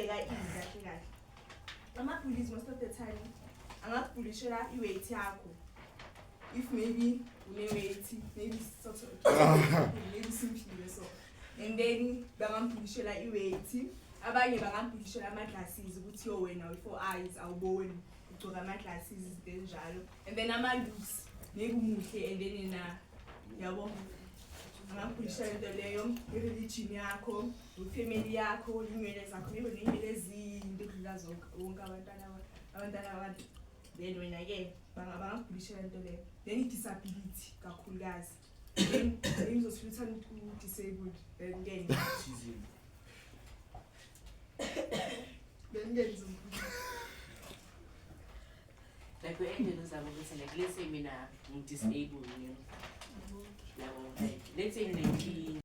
ayabheka kahle kahle. Ama-bullies most of the time angakubulishela i-weight yakho. If maybe une-weight, maybe sort of maybe simple so. And then bangambulishela i-weight. Abanye bangambulishela ama-glasses ukuthi yo wena with 4 eyes awuboni ugcoka ama-glasses njalo. And then ama-looks nekumuhle and then yabo angambulishela into leyo i-religion yakho, i-family yakho, inywele zakho, maybe uney'nywele ezinde ukudlula wonke abantwana abantu. Then wena-ke bangambulishela into leyo. Then i-disability kakhulukazi. Then ngizosho ukuthi u-disabled then ngene. Then ngene like we-ended uzama ukuthi like let's say mina ngi-disabled, you know. Let's say